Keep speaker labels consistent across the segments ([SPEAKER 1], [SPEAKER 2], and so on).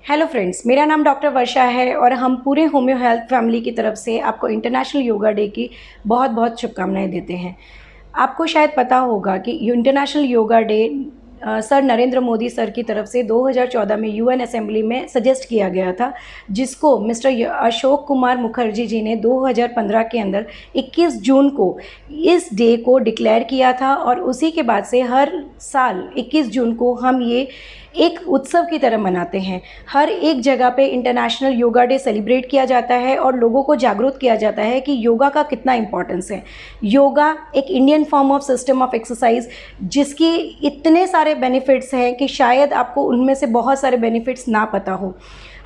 [SPEAKER 1] Hello friends, मेरा नाम doctor वर्षा है और हम पूरे होम्यो हेल्थ फैमिली की तरफ से आपको इंटरनेशनल योगा डे की बहुत बहुत शुभकामनाएं देते हैं। आपको शायद पता होगा कि international yoga day sir Narendra Modi sir की तरफ से 2014 में यूएन असेंबली में सजेस्ट किया गया था, जिसको मिस्टर अशोक कुमार मुखर्जी जी ने 2015 के अंदर 21 जून को इस डे को डिक्लेयर किया था। और उसी के बाद से हर साल 21 जून को हम ये एक उत्सव की तरह मनाते हैं। हर एक जगह पे इंटरनेशनल योगा डे सेलिब्रेट किया जाता है और लोगों को जागरूक किया जाता है कि योगा का कितना इम्पोर्टेंस है। योगा एक Indian form of system of exercise जिसकी इतने सारे बेनिफिट्स हैं कि शायद आपको उनमें से बहुत सारे बेनिफिट्स ना पता हो।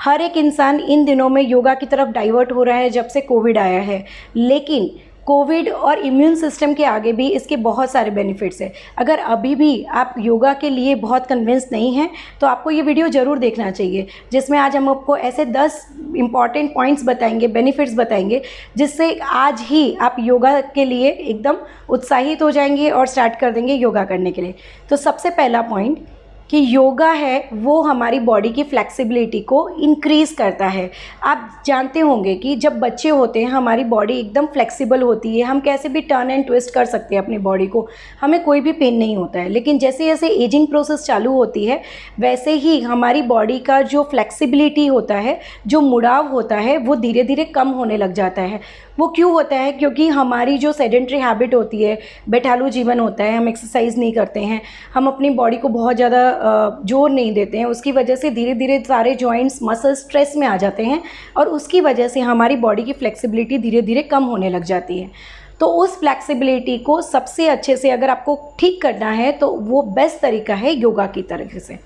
[SPEAKER 1] हर एक इंसान इन दिनों में योगा की तरफ डाइवर्ट हो रहा है जब से कोविड आया है, लेकिन कोविड और इम्यून सिस्टम के आगे भी इसके बहुत सारे बेनिफिट्स हैं। अगर अभी भी आप योगा के लिए बहुत कन्विंस नहीं हैं तो आपको ये वीडियो ज़रूर देखना चाहिए, जिसमें आज हम आपको ऐसे 10 इम्पॉर्टेंट पॉइंट्स बताएंगे, बेनिफिट्स बताएंगे, जिससे आज ही आप योगा के लिए एकदम उत्साहित हो जाएंगे और स्टार्ट कर देंगे योगा करने के लिए। तो सबसे पहला पॉइंट कि योगा है वो हमारी बॉडी की फ्लेक्सिबिलिटी को इंक्रीज़ करता है। आप जानते होंगे कि जब बच्चे होते हैं हमारी बॉडी एकदम फ्लेक्सिबल होती है, हम कैसे भी टर्न एंड ट्विस्ट कर सकते हैं अपनी बॉडी को, हमें कोई भी पेन नहीं होता है। लेकिन जैसे जैसे एजिंग प्रोसेस चालू होती है वैसे ही हमारी बॉडी का जो फ्लेक्सिबिलिटी होता है, जो मुड़ाव होता है, वो धीरे धीरे कम होने लग जाता है। वो क्यों होता है? क्योंकि हमारी जो सेडेंट्री हैबिट होती है, बैठालू जीवन होता है, हम एक्सरसाइज नहीं करते हैं, हम अपनी बॉडी को बहुत ज़्यादा जोर नहीं देते हैं, उसकी वजह से धीरे धीरे सारे जॉइंट्स मसल स्ट्रेस में आ जाते हैं और उसकी वजह से हमारी बॉडी की फ्लेक्सिबिलिटी धीरे धीरे कम होने लग जाती है। तो उस फ्लेक्सिबिलिटी को सबसे अच्छे से अगर आपको ठीक करना है तो वो बेस्ट तरीका है योगा की तरीके से।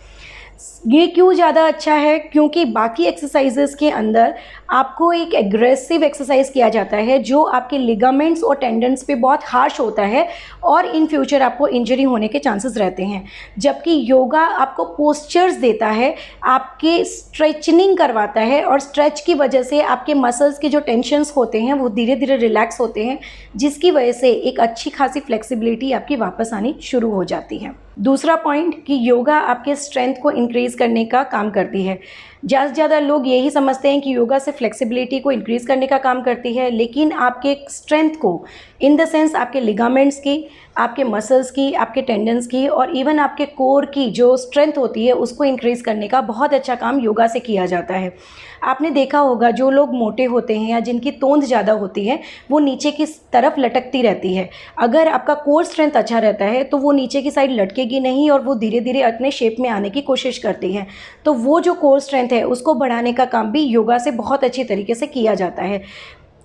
[SPEAKER 1] ये क्यों ज़्यादा अच्छा है? क्योंकि बाकी एक्सरसाइजेस के अंदर आपको एक एग्रेसिव एक्सरसाइज किया जाता है जो आपके लिगामेंट्स और टेंडन्स पे बहुत हार्श होता है और इन फ्यूचर आपको इंजरी होने के चांसेस रहते हैं। जबकि योगा आपको पोस्चर्स देता है, आपके स्ट्रेचनिंग करवाता है और स्ट्रेच की वजह से आपके मसल्स के जो टेंशन्स होते हैं वो धीरे धीरे रिलैक्स होते हैं, जिसकी वजह से एक अच्छी खासी फ्लेक्सिबिलिटी आपकी वापस आनी शुरू हो जाती है। दूसरा पॉइंट कि योगा आपके स्ट्रेंथ को इंक्रीज़ करने का काम करती है। ज़्यादा से ज़्यादा लोग यही समझते हैं कि योगा से फ्लेक्सिबिलिटी को इंक्रीज़ करने का काम करती है, लेकिन आपके स्ट्रेंथ को इन द सेंस आपके लिगामेंट्स की, आपके मसल्स की, आपके टेंडन्स की और इवन आपके कोर की जो स्ट्रेंथ होती है उसको इंक्रीज़ करने का बहुत अच्छा काम योगा से किया जाता है। आपने देखा होगा जो लोग मोटे होते हैं या जिनकी तोंद ज़्यादा होती है वो नीचे की तरफ लटकती रहती है। अगर आपका कोर स्ट्रेंथ अच्छा रहता है तो वो नीचे की साइड लटकेगी नहीं और वो धीरे धीरे अपने शेप में आने की कोशिश करती है। तो वो जो कोर स्ट्रेंथ है उसको बढ़ाने का काम भी योगा से बहुत अच्छी तरीके से किया जाता है।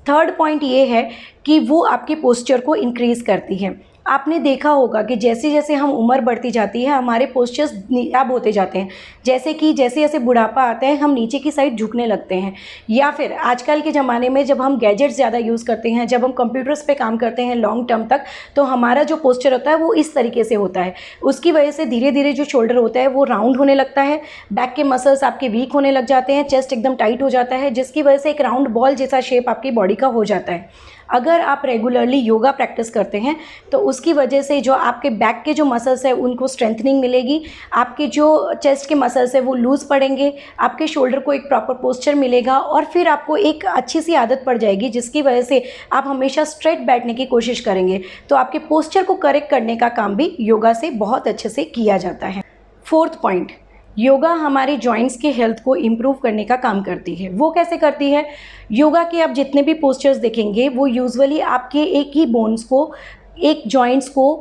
[SPEAKER 1] थर्ड पॉइंट ये है कि वो आपके पोस्चर को इंक्रीज़ करती है। आपने देखा होगा कि जैसे जैसे हम उम्र बढ़ती जाती है हमारे पोस्चर्स खराब होते जाते हैं, जैसे कि जैसे जैसे बुढ़ापा आता है हम नीचे की साइड झुकने लगते हैं, या फिर आजकल के ज़माने में जब हम गैजेट्स ज़्यादा यूज़ करते हैं, जब हम कंप्यूटर्स पे काम करते हैं लॉन्ग टर्म तक, तो हमारा जो पोस्चर होता है वो इस तरीके से होता है। उसकी वजह से धीरे धीरे जो शोल्डर होता है वो राउंड होने लगता है, बैक के मसल्स आपके वीक होने लग जाते हैं, चेस्ट एकदम टाइट हो जाता है, जिसकी वजह से एक राउंड बॉल जैसा शेप आपकी बॉडी का हो जाता है। अगर आप रेगुलरली योगा प्रैक्टिस करते हैं तो उसकी वजह से जो आपके बैक के जो मसल्स है उनको स्ट्रेंथनिंग मिलेगी, आपके जो चेस्ट के मसल्स है वो लूज़ पड़ेंगे, आपके शोल्डर को एक प्रॉपर पोस्चर मिलेगा और फिर आपको एक अच्छी सी आदत पड़ जाएगी जिसकी वजह से आप हमेशा स्ट्रेट बैठने की कोशिश करेंगे। तो आपके पोस्चर को करेक्ट करने का काम भी योगा से बहुत अच्छे से किया जाता है। फोर्थ पॉइंट, योगा हमारे जॉइंट्स के हेल्थ को इम्प्रूव करने का काम करती है। वो कैसे करती है? योगा के आप जितने भी पोस्चर्स देखेंगे वो यूजुअली आपके एक ही बोन्स को, एक जॉइंट्स को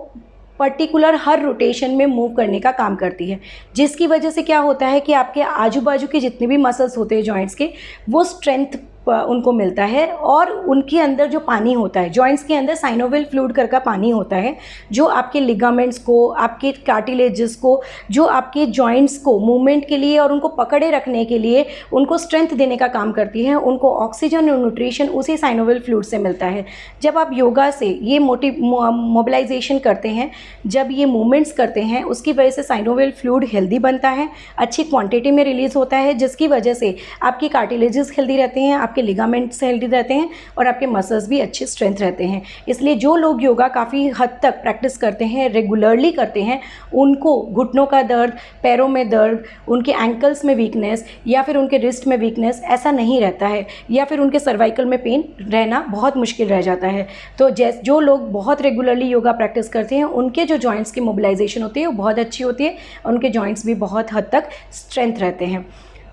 [SPEAKER 1] पर्टिकुलर हर रोटेशन में मूव करने का काम करती है, जिसकी वजह से क्या होता है कि आपके आजू बाजू के जितने भी मसल्स होते हैं जॉइंट्स के, वो स्ट्रेंथ उनको मिलता है और उनके अंदर जो पानी होता है, जॉइंट्स के अंदर साइनोवियल फ्लूइड का पानी होता है जो आपके लिगामेंट्स को, आपके कार्टिलेजेस को, जो आपके जॉइंट्स को मूवमेंट के लिए और उनको पकड़े रखने के लिए उनको स्ट्रेंथ देने का काम करती है। उनको ऑक्सीजन और न्यूट्रिशन उसी साइनोवियल फ्लूइड से मिलता है। जब आप योगा से ये मोबिलाइजेशन करते हैं, जब ये मूवमेंट्स करते हैं, उसकी वजह से साइनोवियल फ्लूइड हेल्दी बनता है, अच्छी क्वांटिटी में रिलीज़ होता है, जिसकी वजह से आपकी कार्टिलेजेस हेल्दी रहते हैं, आपके आपके लिगामेंट्स हेल्दी रहते हैं और आपके मसल्स भी अच्छे स्ट्रेंथ रहते हैं। इसलिए जो लोग योगा काफ़ी हद तक प्रैक्टिस करते हैं, रेगुलरली करते हैं, उनको घुटनों का दर्द, पैरों में दर्द, उनके एंकल्स में वीकनेस या फिर उनके रिस्ट में वीकनेस ऐसा नहीं रहता है, या फिर उनके सर्वाइकल में पेन रहना बहुत मुश्किल रह जाता है। तो जो लोग बहुत रेगुलरली योगा प्रैक्टिस करते हैं, उनके जो जॉइंट्स की मोबिलाइजेशन होती है वो बहुत अच्छी होती है, उनके जॉइंट्स भी बहुत हद तक स्ट्रेंथ रहते हैं।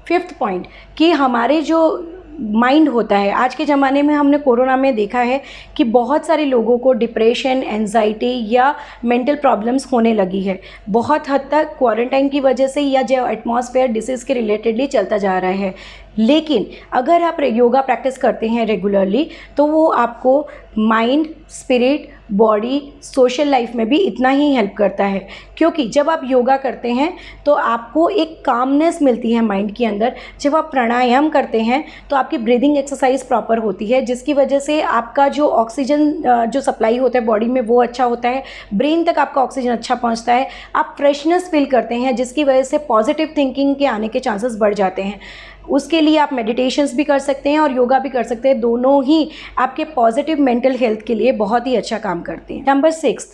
[SPEAKER 1] 5th पॉइंट कि हमारे जो माइंड होता है, आज के ज़माने में हमने कोरोना में देखा है कि बहुत सारे लोगों को डिप्रेशन, एंजाइटी या मेंटल प्रॉब्लम्स होने लगी है, बहुत हद तक क्वारंटाइन की वजह से या जो एटमॉस्फेयर डिसीज़ के रिलेटेडली चलता जा रहा है। लेकिन अगर आप योगा प्रैक्टिस करते हैं रेगुलरली तो वो आपको mind, spirit, body, social life में भी इतना ही हेल्प करता है, क्योंकि जब आप योगा करते हैं तो आपको एक कामनेस मिलती है माइंड के अंदर। जब आप प्राणायाम करते हैं तो आपकी ब्रीदिंग एक्सरसाइज प्रॉपर होती है, जिसकी वजह से आपका जो ऑक्सीजन जो सप्लाई होता है बॉडी में वो अच्छा होता है, ब्रेन तक आपका ऑक्सीजन अच्छा पहुंचता है, आप फ्रेशनेस फील करते हैं, जिसकी वजह से पॉजिटिव थिंकिंग के आने के चांसेस बढ़ जाते हैं। उसके लिए आप मेडिटेशंस भी कर सकते हैं और योगा भी कर सकते हैं, दोनों ही आपके पॉजिटिव मेंटल हेल्थ के लिए बहुत ही अच्छा काम करते हैं। नंबर 6,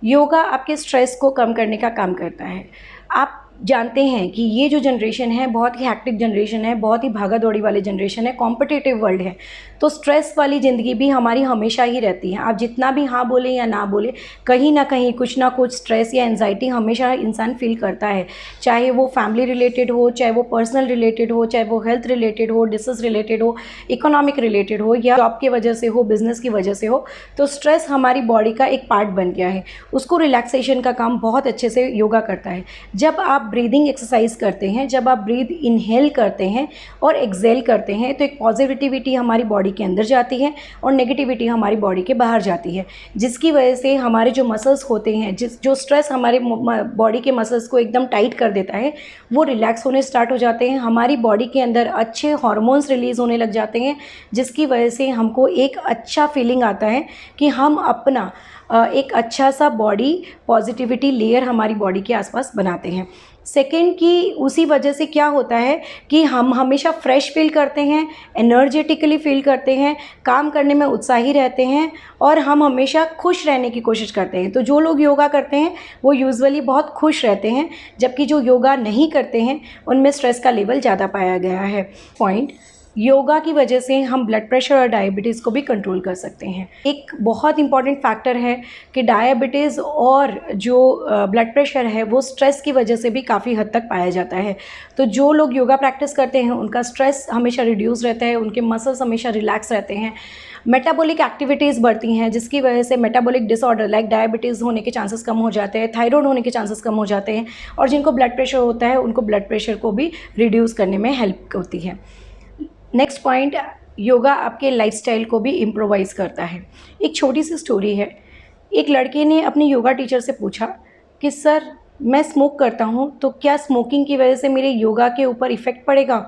[SPEAKER 1] योगा आपके स्ट्रेस को कम करने का काम करता है। आप जानते हैं कि ये जो जनरेशन है बहुत ही हैक्टिक जनरेशन है, बहुत ही भागा दौड़ी वाली जनरेशन है, कॉम्पिटिटिव वर्ल्ड है, तो स्ट्रेस वाली ज़िंदगी भी हमारी हमेशा ही रहती है। आप जितना भी हाँ बोले या ना बोले, कहीं ना कहीं कुछ ना कुछ स्ट्रेस या एंजाइटी हमेशा इंसान फील करता है, चाहे वो फैमिली रिलेटेड हो, चाहे वो पर्सनल रिलेटेड हो, चाहे वो हेल्थ रिलेटेड हो, डिसीज रिलेटेड हो, इकोनॉमिक रिलेटेड हो, या जॉब की वजह से हो, बिजनेस की वजह से हो। तो स्ट्रेस हमारी बॉडी का एक पार्ट बन गया है, उसको रिलैक्सेशन का काम बहुत अच्छे से योगा करता है। जब आप ब्रीदिंग एक्सरसाइज करते हैं, जब आप ब्रीद इनहेल करते हैं और एक्सेल करते हैं, तो एक पॉजिटिविटी हमारी बॉडी के अंदर जाती है और नेगेटिविटी हमारी बॉडी के बाहर जाती है, जिसकी वजह से हमारे जो मसल्स होते हैं, जो स्ट्रेस हमारे बॉडी के मसल्स को एकदम टाइट कर देता है, वो रिलैक्स होने स्टार्ट हो जाते हैं। हमारी बॉडी के अंदर अच्छे हार्मोन्स रिलीज़ होने लग जाते हैं, जिसकी वजह से हमको एक अच्छा फीलिंग आता है कि हम अपना एक अच्छा सा बॉडी पॉजिटिविटी लेयर हमारी बॉडी के आसपास बनाते हैं। सेकेंड कि उसी वजह से क्या होता है कि हम हमेशा फ्रेश फील करते हैं, एनर्जेटिकली फील करते हैं, काम करने में उत्साही रहते हैं और हम हमेशा खुश रहने की कोशिश करते हैं। तो जो लोग योगा करते हैं वो यूजुअली बहुत खुश रहते हैं, जबकि जो योगा नहीं करते हैं उनमें स्ट्रेस का लेवल ज़्यादा पाया गया है। पॉइंट, योगा की वजह से हम ब्लड प्रेशर और डायबिटीज़ को भी कंट्रोल कर सकते हैं। एक बहुत इंपॉर्टेंट फैक्टर है कि डायबिटीज़ और जो ब्लड प्रेशर है वो स्ट्रेस की वजह से भी काफ़ी हद तक पाया जाता है। तो जो लोग योगा प्रैक्टिस करते हैं उनका स्ट्रेस हमेशा रिड्यूस रहता है, उनके मसल्स हमेशा रिलैक्स रहते हैं, मेटाबॉलिक एक्टिविटीज़ बढ़ती हैं, जिसकी वजह से मेटाबॉलिक डिसऑर्डर लाइक डायबिटीज़ होने के चांसेस कम हो जाते हैं, थायराइड होने के चांसेस कम हो जाते हैं, और जिनको ब्लड प्रेशर होता है उनको ब्लड प्रेशर को भी रिड्यूस करने में हेल्प होती है। नेक्स्ट पॉइंट, योगा आपके लाइफस्टाइल को भी इम्प्रोवाइज़ करता है। एक छोटी सी स्टोरी है। एक लड़के ने अपने योगा टीचर से पूछा कि सर मैं स्मोक करता हूँ तो क्या स्मोकिंग की वजह से मेरे योगा के ऊपर इफ़ेक्ट पड़ेगा?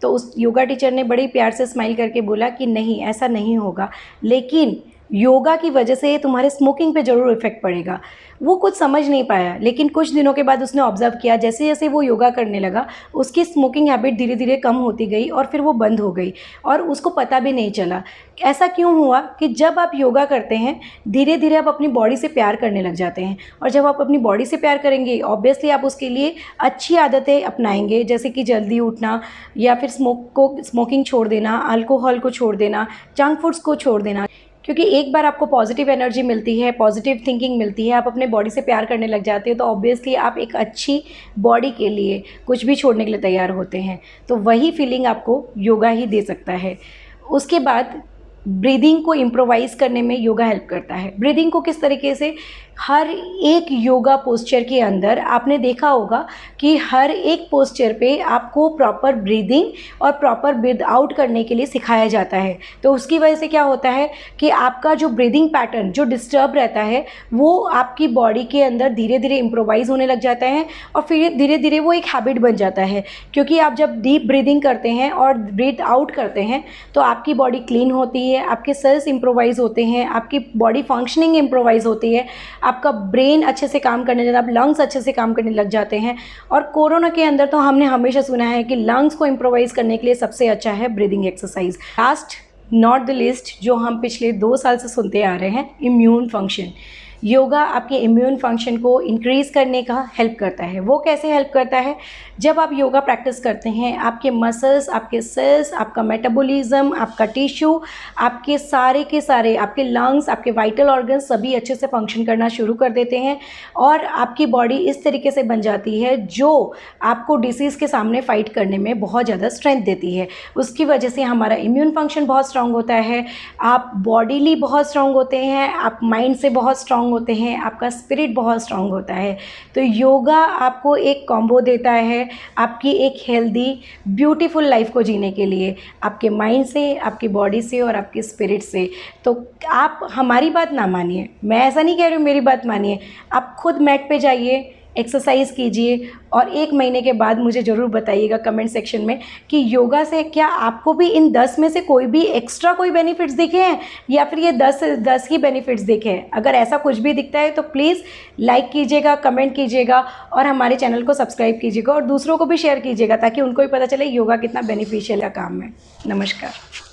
[SPEAKER 1] तो उस योगा टीचर ने बड़े प्यार से स्माइल करके बोला कि नहीं, ऐसा नहीं होगा, लेकिन योगा की वजह से तुम्हारे स्मोकिंग पे ज़रूर इफ़ेक्ट पड़ेगा। वो कुछ समझ नहीं पाया, लेकिन कुछ दिनों के बाद उसने ऑब्ज़र्व किया, जैसे जैसे वो योगा करने लगा उसकी स्मोकिंग हैबिट धीरे धीरे कम होती गई और फिर वो बंद हो गई और उसको पता भी नहीं चला। ऐसा क्यों हुआ कि जब आप योगा करते हैं धीरे धीरे आप अपनी बॉडी से प्यार करने लग जाते हैं, और जब आप अपनी बॉडी से प्यार करेंगे ऑब्वियसली आप उसके लिए अच्छी आदतें अपनाएंगे, जैसे कि जल्दी उठना या फिर स्मोकिंग छोड़ देना, अल्कोहल को छोड़ देना, जंक फूड्स को छोड़ देना। क्योंकि एक बार आपको पॉजिटिव एनर्जी मिलती है, पॉजिटिव थिंकिंग मिलती है, आप अपने बॉडी से प्यार करने लग जाते हो, तो ऑब्वियसली आप एक अच्छी बॉडी के लिए कुछ भी छोड़ने के लिए तैयार होते हैं। तो वही फीलिंग आपको योगा ही दे सकता है। उसके बाद ब्रीदिंग को इम्प्रोवाइज़ करने में योगा हेल्प करता है। ब्रीदिंग को किस तरीके से, हर एक योगा पोस्चर के अंदर आपने देखा होगा कि हर एक पोस्चर पे आपको प्रॉपर ब्रीदिंग और प्रॉपर ब्रीद आउट करने के लिए सिखाया जाता है। तो उसकी वजह से क्या होता है कि आपका जो ब्रीदिंग पैटर्न जो डिस्टर्ब रहता है वो आपकी बॉडी के अंदर धीरे धीरे इम्प्रोवाइज़ होने लग जाता है और फिर धीरे धीरे वो एक हैबिट बन जाता है। क्योंकि आप जब डीप ब्रीदिंग करते हैं और ब्रीथ आउट करते हैं तो आपकी बॉडी क्लीन होती है, आपके सेल्स इम्प्रोवाइज़ होते हैं, आपकी बॉडी फंक्शनिंग इम्प्रोवाइज़ होती है, आपका ब्रेन अच्छे से काम करने लगता है, आप लंग्स अच्छे से काम करने लग जाते हैं। और कोरोना के अंदर तो हमने हमेशा सुना है कि लंग्स को इम्प्रोवाइज़ करने के लिए सबसे अच्छा है breathing exercise. Last not the list, जो हम पिछले 2 साल से सुनते आ रहे हैं, इम्यून फंक्शन। योगा आपके इम्यून फंक्शन को इंक्रीज़ करने का हेल्प करता है। वो कैसे हेल्प करता है? जब आप योगा प्रैक्टिस करते हैं, आपके मसल्स, आपके सेल्स, आपका मेटाबॉलिज्म, आपका टिश्यू, आपके सारे के सारे, आपके लंग्स, आपके वाइटल ऑर्गन्स सभी अच्छे से फंक्शन करना शुरू कर देते हैं और आपकी बॉडी इस तरीके से बन जाती है जो आपको डिसीज़ के सामने फ़ाइट करने में बहुत ज़्यादा स्ट्रेंथ देती है। उसकी वजह से हमारा इम्यून फंक्शन बहुत स्ट्रांग होता है, आप बॉडीली बहुत स्ट्रांग होते हैं, आप माइंड से बहुत स्ट्रांग होते हैं, आपका स्पिरिट बहुत स्ट्रांग होता है। तो योगा आपको एक कॉम्बो देता है आपकी एक हेल्दी ब्यूटीफुल लाइफ को जीने के लिए, आपके माइंड से, आपकी बॉडी से और आपके स्पिरिट से। तो आप हमारी बात ना मानिए, मैं ऐसा नहीं कह रही हूँ मेरी बात मानिए, आप खुद मैट पे जाइए, एक्सरसाइज कीजिए और 1 महीने के बाद मुझे ज़रूर बताइएगा कमेंट सेक्शन में कि योगा से क्या आपको भी इन 10 में से कोई भी एक्स्ट्रा कोई बेनिफिट्स दिखे हैं या फिर ये 10 ही बेनिफिट्स दिखे हैं। अगर ऐसा कुछ भी दिखता है तो प्लीज़ लाइक कीजिएगा, कमेंट कीजिएगा और हमारे चैनल को सब्सक्राइब कीजिएगा और दूसरों को भी शेयर कीजिएगा ताकि उनको भी पता चले योगा कितना बेनिफिशियल का काम है। नमस्कार।